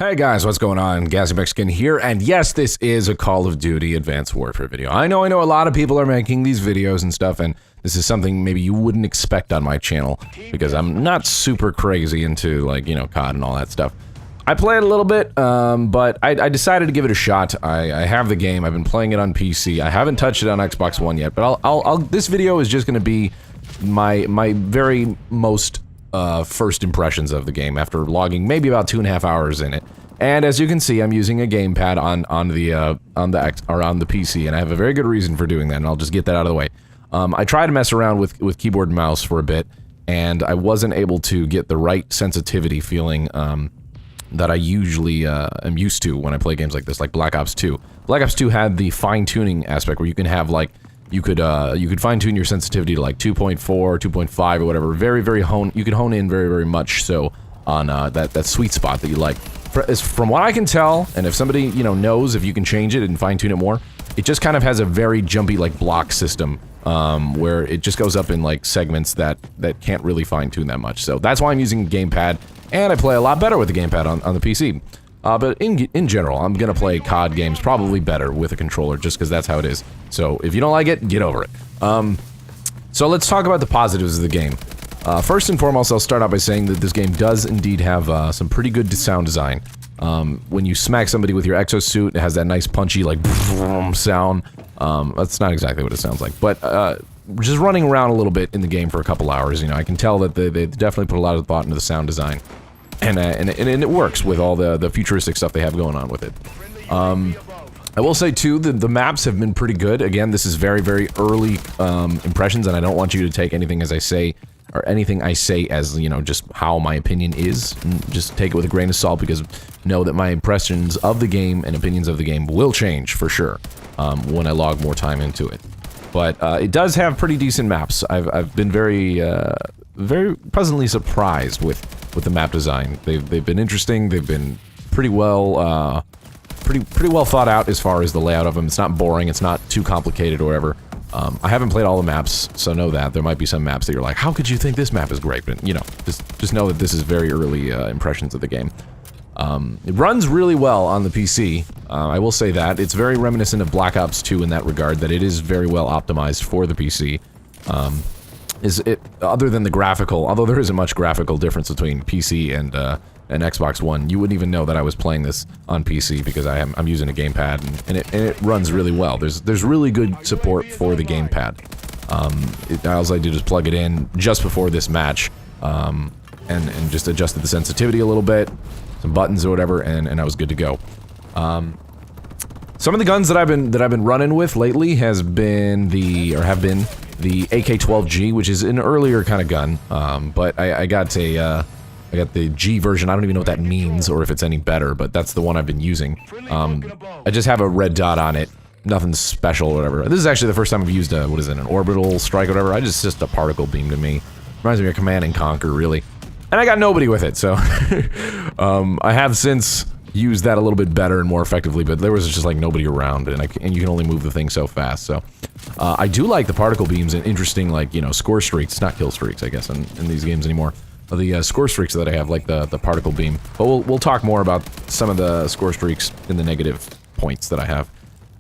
Hey guys, what's going on? GassyMexican here, and yes, this is a Call of Duty Advanced Warfare video. I know a lot of people are making these videos and stuff, and this is something maybe you wouldn't expect on my channel, because I'm not super crazy into, like, you know, COD and all that stuff. I play it a little bit, but I decided to give it a shot. I have the game, I've been playing it on PC, I haven't touched it on Xbox One yet, but this video is just gonna be my very most first impressions of the game after logging maybe about 2.5 hours in it. And as you can see, I'm using a gamepad on the PC, and I have a very good reason for doing that, and I'll just get that out of the way. I tried to mess around with keyboard and mouse for a bit, and I wasn't able to get the right sensitivity feeling that I usually am used to when I play games like this, like Black Ops 2. Black Ops 2 had the fine-tuning aspect where you can have, like, you could fine-tune your sensitivity to like 2.4, 2.5 or whatever. You could hone in very much so on that sweet spot that you like. From what I can tell, and if somebody, you know, knows if you can change it and fine-tune it more, it just kind of has a very jumpy, like, block system, where it just goes up in, like, segments that can't really fine-tune that much. So that's why I'm using gamepad, and I play a lot better with the gamepad on the PC. But in general, I'm gonna play COD games probably better with a controller, just because that's how it is. So if you don't like it, get over it. So let's talk about the positives of the game. First and foremost, I'll start out by saying that this game does indeed have some pretty good sound design. When you smack somebody with your exosuit, it has that nice punchy, like, sound. That's not exactly what it sounds like, but just running around a little bit in the game for a couple hours, you know, I can tell that they definitely put a lot of thought into the sound design. And it works with all the futuristic stuff they have going on with it. I will say, too, that the maps have been pretty good. Again, this is very early impressions, and I don't want you to take anything as I say, or anything I say as, you know, just how my opinion is. Just take it with a grain of salt, because know that my impressions of the game and opinions of the game will change, for sure, when I log more time into it. But it does have pretty decent maps. I've been very pleasantly surprised with the map design. They've been interesting. They've been pretty well thought out as far as the layout of them. It's not boring. It's not too complicated or whatever. I haven't played all the maps, so know that there might be some maps that you're like, how could you think this map is great? But you know, just know that this is very early impressions of the game. It runs really well on the PC. I will say that it's very reminiscent of Black Ops 2 in that regard. That it is very well optimized for the PC. Other than the graphical, although there isn't much graphical difference between PC and Xbox One, you wouldn't even know that I was playing this on PC because I'm using a gamepad, and it runs really well. There's really good support for the gamepad. All I did is plug it in just before this match, and just adjusted the sensitivity a little bit, some buttons or whatever, and I was good to go. Some of the guns that I've been running with lately have been the AK-12G, which is an earlier kind of gun, but I got the G version. I don't even know what that means or if it's any better, but that's the one I've been using. I just have a red dot on it, nothing special or whatever. This is actually the first time I've used what is it, an orbital strike or whatever. Just a particle beam to me. Reminds me of Command and Conquer, really. And I got nobody with it, so I have since used that a little bit better and more effectively, but there was just like nobody around, and you can only move the thing so fast. So I do like the particle beams and interesting, like, you know, score streaks, not kill streaks, I guess, in these games anymore. The score streaks that I have, like the particle beam. But we'll talk more about some of the score streaks in the negative points that I have.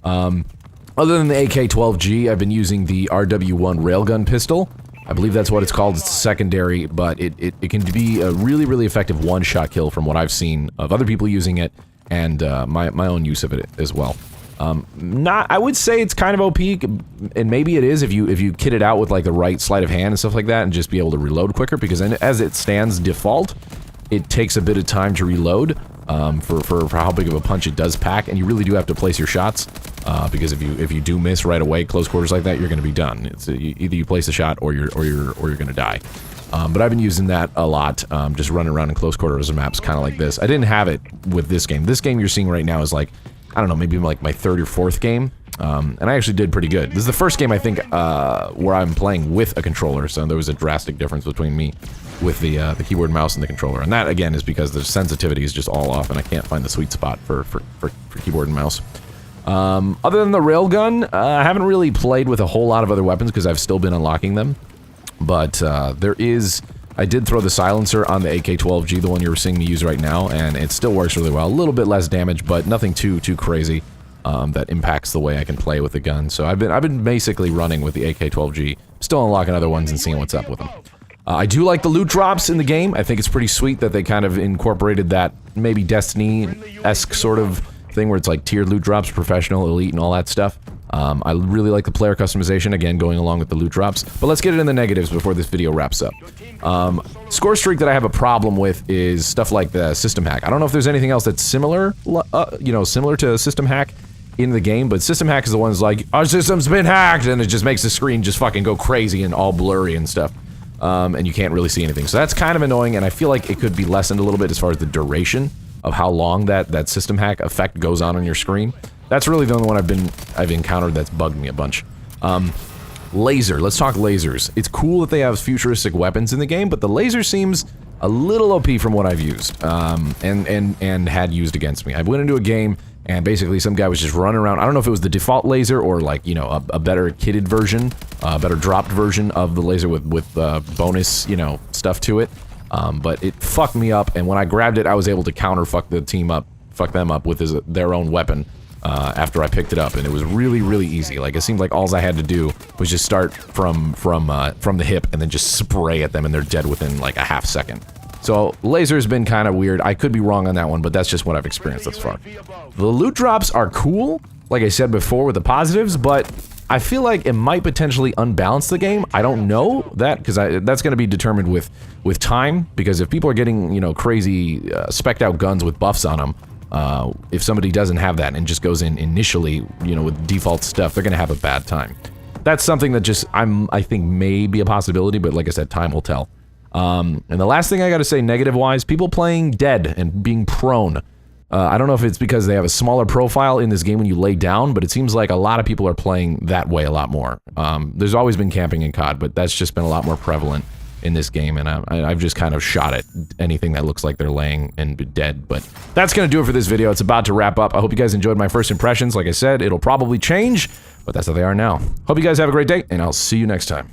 Other than the AK-12G, I've been using the RW1 railgun pistol. I believe that's what it's called. It's secondary, but it can be a really effective one-shot kill from what I've seen of other people using it, and my own use of it as well. I would say it's kind of OP, and maybe it is if you kit it out with like the right sleight of hand and stuff like that, and just be able to reload quicker, because as it stands default, it takes a bit of time to reload for how big of a punch it does pack, and you really do have to place your shots, because if you do miss right away, close quarters like that, you're going to be done. It's either you place a shot or you're going to die. But I've been using that a lot, just running around in close quarters of maps, kind of like this. I didn't have it with this game. This game you're seeing right now is like, I don't know, maybe like my third or fourth game, and I actually did pretty good. This is the first game, I think, where I'm playing with a controller, so there was a drastic difference between me with the keyboard and mouse and the controller, and that, again, is because the sensitivity is just all off, and I can't find the sweet spot for keyboard and mouse. Other than the railgun, I haven't really played with a whole lot of other weapons, because I've still been unlocking them, but there is I did throw the silencer on the AK-12G, the one you're seeing me use right now, and it still works really well. A little bit less damage, but nothing too crazy that impacts the way I can play with the gun. So I've been basically running with the AK-12G, still unlocking other ones and seeing what's up with them. I do like the loot drops in the game. I think it's pretty sweet that they kind of incorporated that maybe Destiny-esque sort of thing where it's like tiered loot drops, professional, elite, and all that stuff. I really like the player customization, again, going along with the loot drops. But let's get it in the negatives before this video wraps up. Score streak that I have a problem with is stuff like the system hack. I don't know if there's anything else that's similar, you know, similar to system hack in the game, but system hack is the one's like, our system's been hacked, and it just makes the screen just fucking go crazy and all blurry and stuff. And you can't really see anything. So that's kind of annoying, and I feel like it could be lessened a little bit as far as the duration of how long that system hack effect goes on your screen. That's really the only one I've encountered that's bugged me a bunch. Laser. Let's talk lasers. It's cool that they have futuristic weapons in the game, but the laser seems a little OP from what I've used, and had used against me. I went into a game, and basically some guy was just running around. I don't know if it was the default laser or like, you know, a better kitted version, better dropped version of the laser with bonus, you know, stuff to it. But it fucked me up, and when I grabbed it, I was able to counter fuck them up with their own weapon after I picked it up, and it was really easy. Like, it seemed like all I had to do was just start from the hip and then just spray at them, and they're dead within like a half second. So, laser's been kind of weird. I could be wrong on that one, but that's just what I've experienced thus far. The loot drops are cool, like I said before with the positives, but I feel like it might potentially unbalance the game. I don't know that, because that's going to be determined with time, because if people are getting, you know, crazy spec'd out guns with buffs on them, if somebody doesn't have that and just goes in initially, you know, with default stuff, they're going to have a bad time. That's something that just, I think may be a possibility, but like I said, time will tell. And the last thing I gotta say negative-wise, people playing dead and being prone. I don't know if it's because they have a smaller profile in this game when you lay down, but it seems like a lot of people are playing that way a lot more. There's always been camping in COD, but that's just been a lot more prevalent in this game, and I've just kind of shot at anything that looks like they're laying and dead. But that's gonna do it for this video. It's about to wrap up. I hope you guys enjoyed my first impressions. Like I said, it'll probably change, but that's how they are now. Hope you guys have a great day, and I'll see you next time.